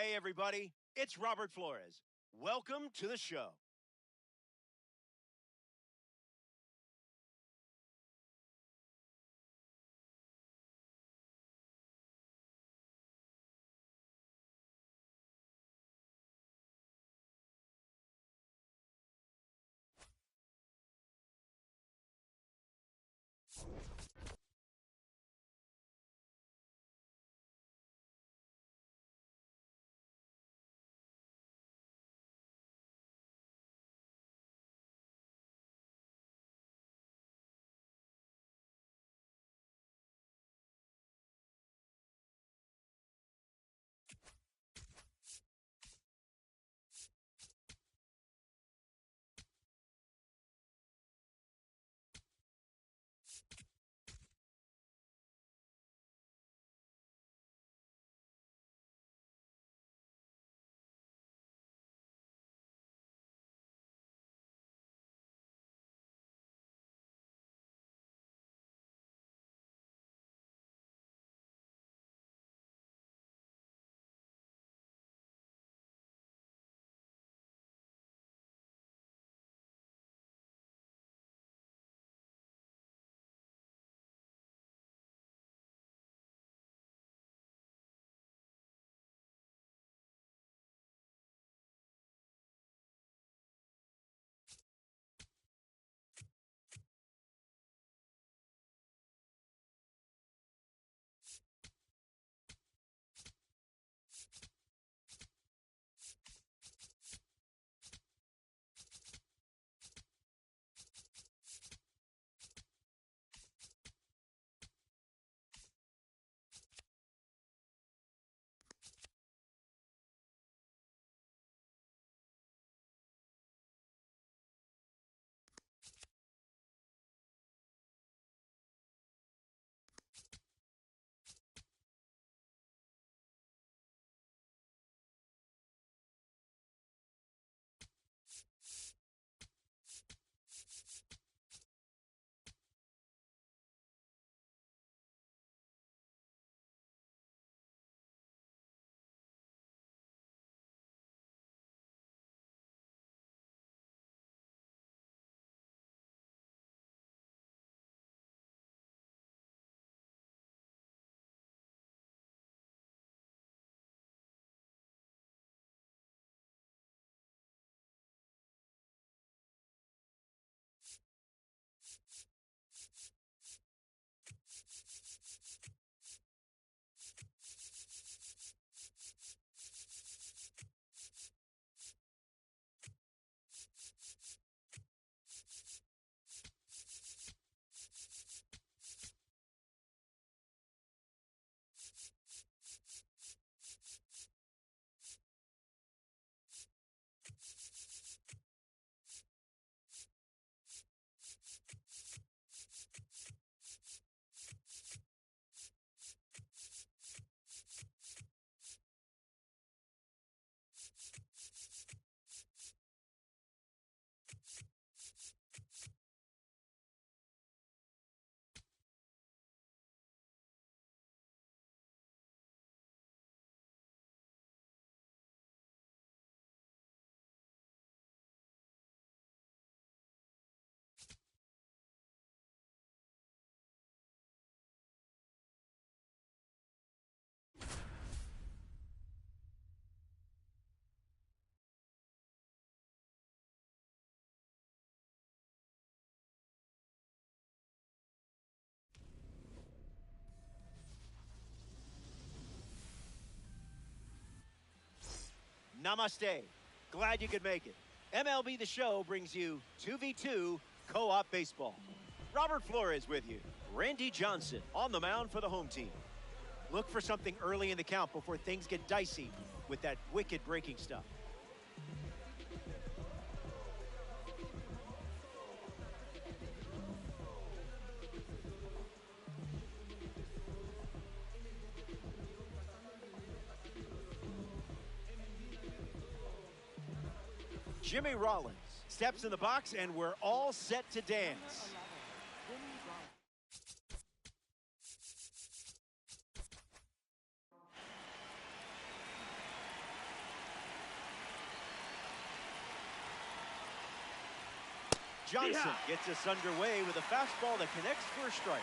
Hey, everybody, it's Robert Flores. Welcome to the show. Namaste. Glad you could make it. MLB The Show brings you 2v2 co-op baseball. Robert Flores with you. Randy Johnson on the mound for the home team. Look for something early in the count before things get dicey with that wicked breaking stuff. Jimmy Rollins steps in the box, and we're all set to dance. Johnson gets us underway with a fastball that connects for a strike.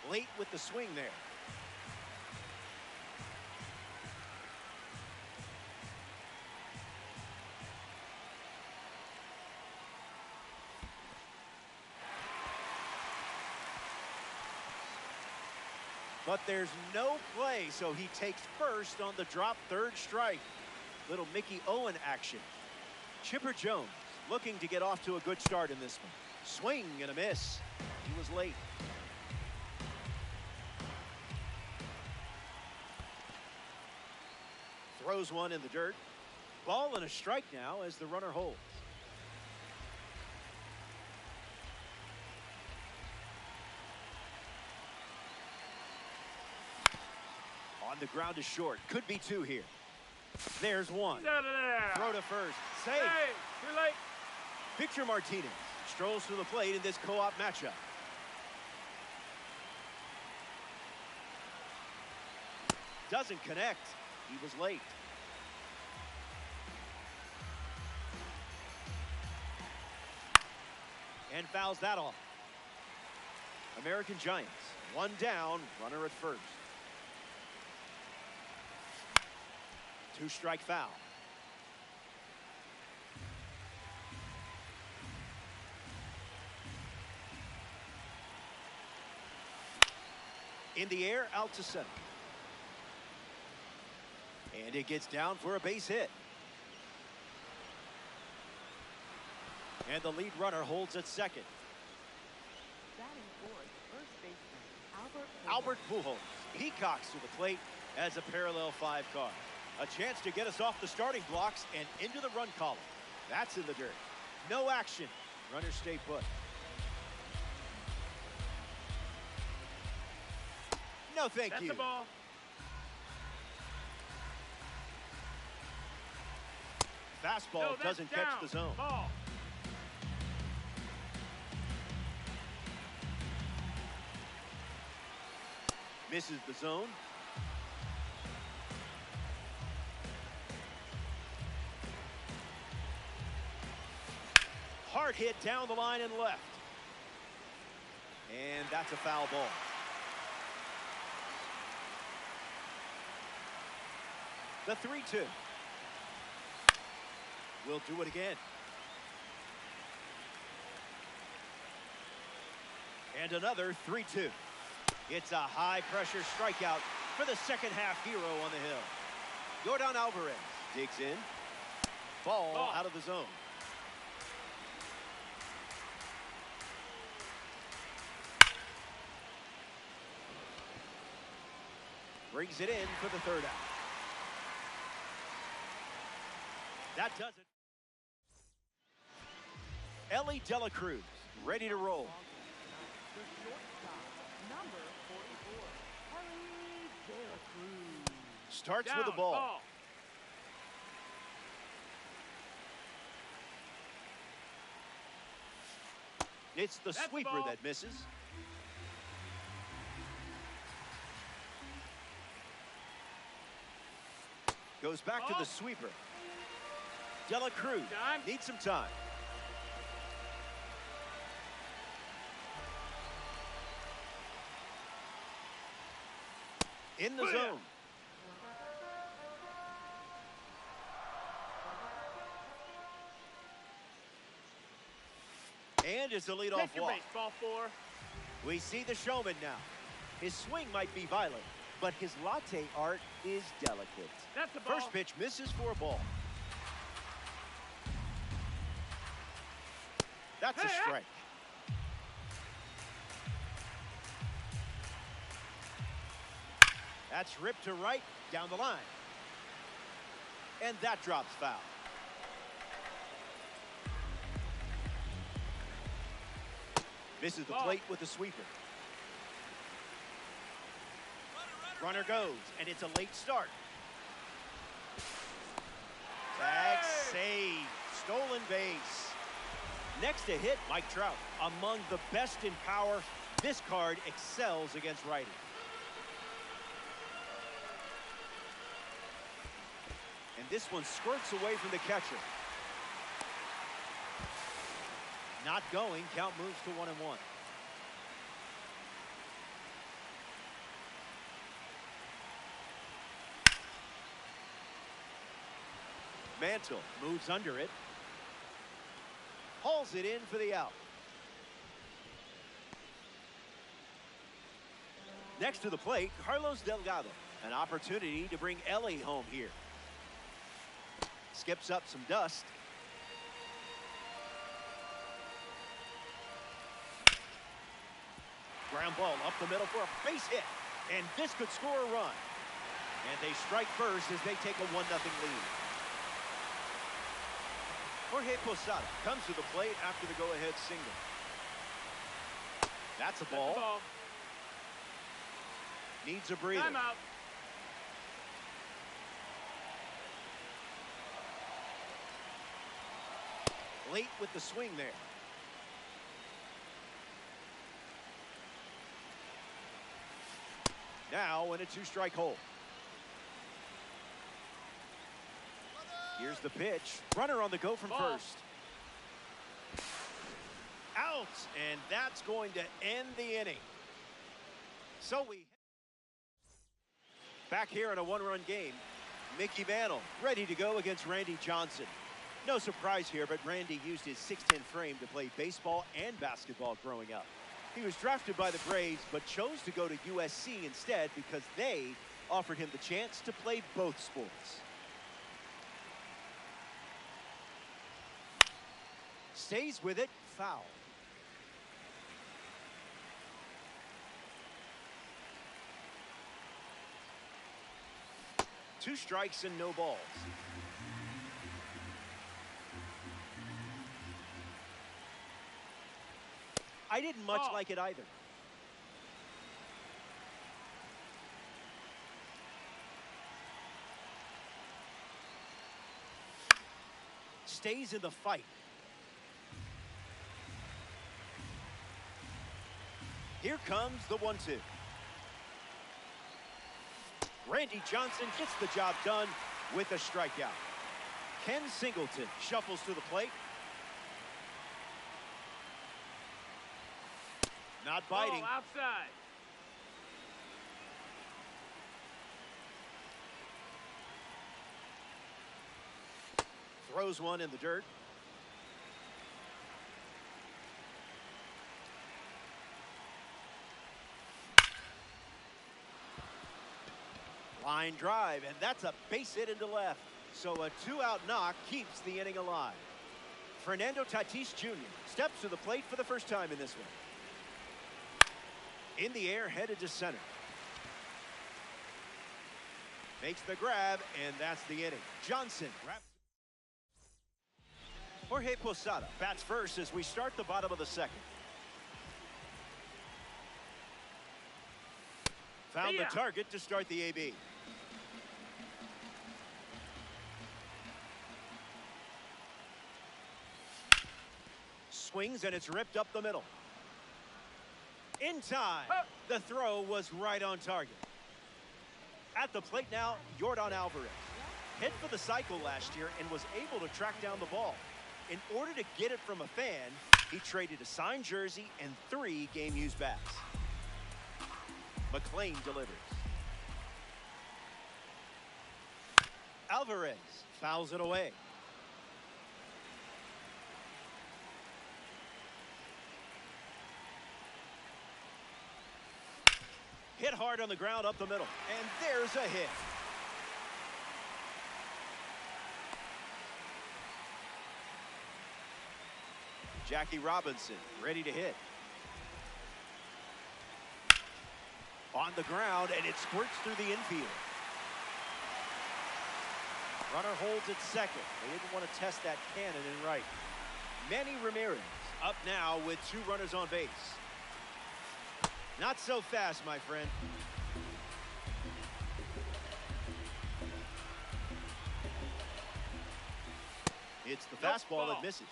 Late with the swing there. But there's no play, so he takes first on the drop, third strike. Little Mickey Owen action. Chipper Jones looking to get off to a good start in this one. Swing and a miss. He was late. Throws one in the dirt. Ball and a strike now as the runner holds. On the ground is short. Could be two here. There's one. Out of there. Throw to first. Safe. Hey, too late. Victor Martinez strolls to the plate in this co-op matchup. Doesn't connect. He was late. And fouls that off. American Giants, one down, runner at first. Two-strike foul. In the air, out to center. And it gets down for a base hit. And the lead runner holds at second. Batting fourth, first baseman Albert Pujols. He cocks to the plate as a parallel five car. A chance to get us off the starting blocks and into the run column. That's in the dirt. No action. Runners stay put. No, thank you. That's the ball. Fastball doesn't catch the zone. Ball. Misses the zone. Hard hit down the line and left. And that's a foul ball. The 3-2. We'll do it again. And another 3-2. It's a high-pressure strikeout for the second-half hero on the hill. Yordan Alvarez digs in. Ball out of the zone. Brings it in for the third out. That does it. Elly De La Cruz ready to roll. The shortstop, number 44, Elly De La Cruz. Starts Down, with the ball. It's the That's sweeper the ball. that misses. Goes back to the sweeper. De La Cruz needs some time. In the zone. And it's a leadoff Take your walk. base, ball four. We see the showman now. His swing might be violent, but his latte art is delicate. That's the ball. First pitch misses for a ball. That's a strike. That's ripped to right, down the line. And that drops foul. Misses the plate with the sweeper. Runner goes, and it's a late start. Tag save. Stolen base. Next to hit, Mike Trout. Among the best in power, this card excels against righties. This one squirts away from the catcher. Not going. Count moves to 1-1. Mantle moves under it. Hauls it in for the out. Next to the plate, Carlos Delgado. An opportunity to bring Ellie home here. Skips up some dust. Ground ball up the middle for a base hit. And this could score a run. And they strike first as they take a 1-0 lead. Jorge Posada comes to the plate after the go-ahead single. That's a ball. Needs a breather. Timeout. Late with the swing there. Now in a 2-strike hole. Here's the pitch. Runner on the go from first. Out, and that's going to end the inning. So we back here in a 1-run game. Mickey Mantle ready to go against Randy Johnson. No surprise here, but Randy used his 6'10" frame to play baseball and basketball growing up. He was drafted by the Braves, but chose to go to USC instead because they offered him the chance to play both sports. Stays with it, foul. Two strikes and no balls. I didn't much like it either. Stays in the fight. Here comes the 1-2. Randy Johnson gets the job done with a strikeout. Ken Singleton shuffles to the plate. Not biting. Ball outside. Throws one in the dirt. Line drive, and that's a base hit into left. So a 2-out knock keeps the inning alive. Fernando Tatis Jr. steps to the plate for the first time in this one. In the air, headed to center. Makes the grab, and that's the inning. Johnson wraps. Jorge Posada bats first as we start the bottom of the second. Found the target to start the AB. Swings, and it's ripped up the middle. In time. The throw was right on target. At the plate now, Yordan Alvarez. Hit for the cycle last year and was able to track down the ball. In order to get it from a fan, he traded a signed jersey and 3 game-used bats. McLean delivers. Alvarez fouls it away. Hit hard on the ground up the middle, and there's a hit. Jackie Robinson ready to hit. On the ground, and it squirts through the infield. Runner holds at second. They didn't want to test that cannon in right. Manny Ramirez up now with 2 runners on base. Not so fast, my friend. It's the fastball that misses.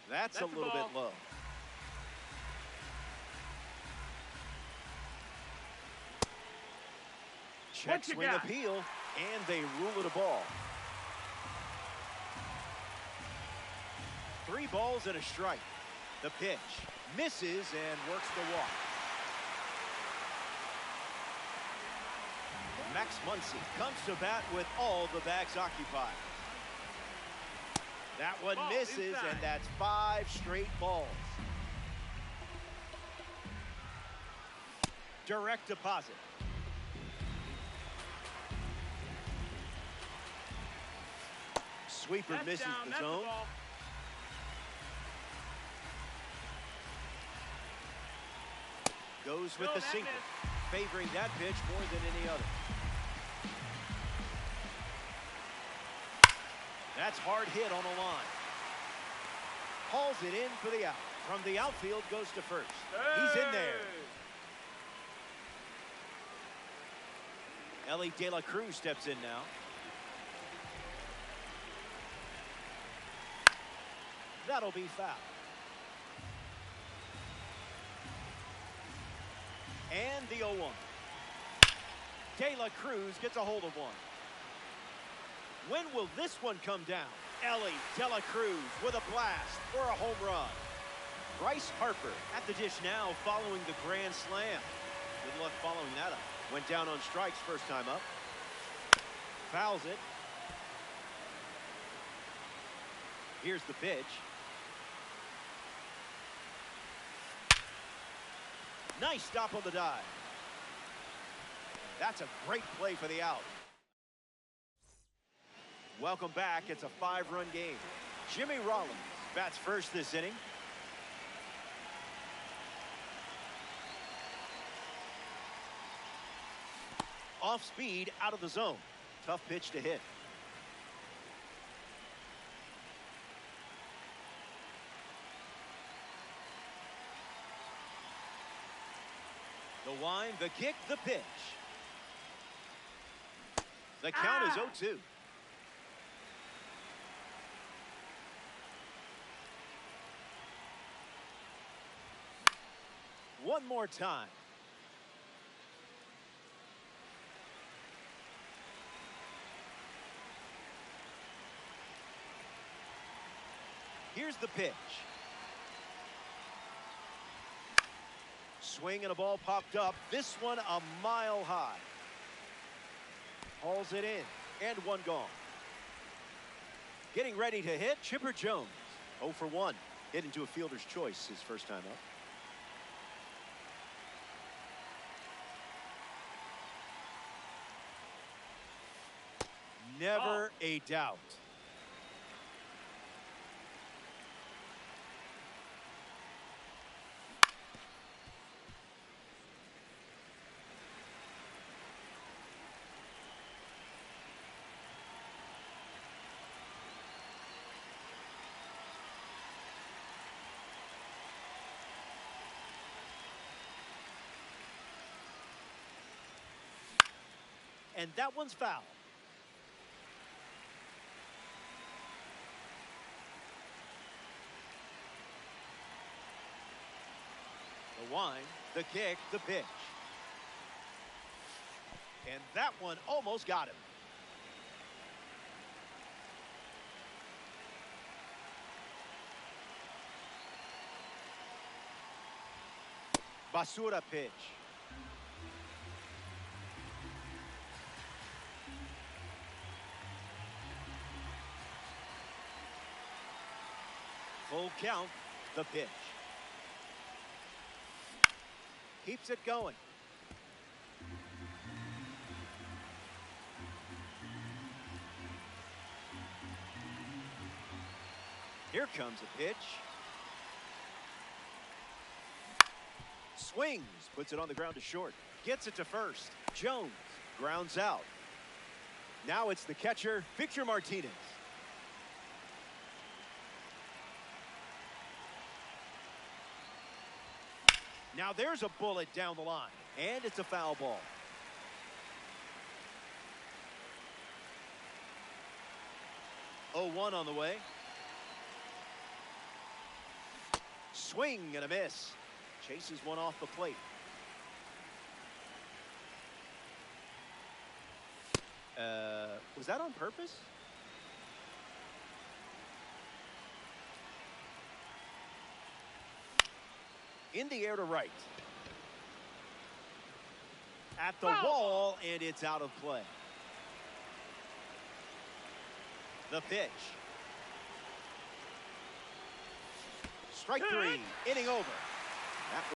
That's a little bit low. Check swing appeal, and they rule it a ball. 3 balls and a strike. The pitch misses and works the walk. Max Muncy comes to bat with all the bags occupied. That one misses, and that's 5 straight balls. Direct deposit. Sweeper misses the zone. Goes with the single, favoring that pitch more than any other. That's hard hit on the line. Hauls it in for the out. From the outfield, goes to first. He's in there. Elly De La Cruz steps in now. That'll be foul. And the 0-1. De La Cruz gets a hold of one. When will this one come down? Elly De La Cruz with a blast for a home run. Bryce Harper at the dish now following the grand slam. Good luck following that up. Went down on strikes first time up. Fouls it. Here's the pitch. Nice stop on the dive. That's a great play for the out. Welcome back. It's a 5-run game. Jimmy Rollins bats first this inning. Off speed, out of the zone. Tough pitch to hit. The wind, the kick, the pitch. The count is 0-2. One more time. Here's the pitch. Swing and a ball popped up. This one a mile high. Hauls it in, and one gone. Getting ready to hit, Chipper Jones. 0 for 1. Hit into a fielder's choice his first time up. Never a doubt. And that one's foul. The wind, the kick, the pitch. And that one almost got him. Basura pitch. Full count, the pitch. Keeps it going. Here comes a pitch. Swings, puts it on the ground to short. Gets it to first. Jones grounds out. Now it's the catcher, Victor Martinez. Now there's a bullet down the line, and it's a foul ball. Oh, 1 on the way. Swing and a miss. Chases one off the plate. Was that on purpose? In the air to right. At the wall, and it's out of play. The pitch. Strike three, inning over.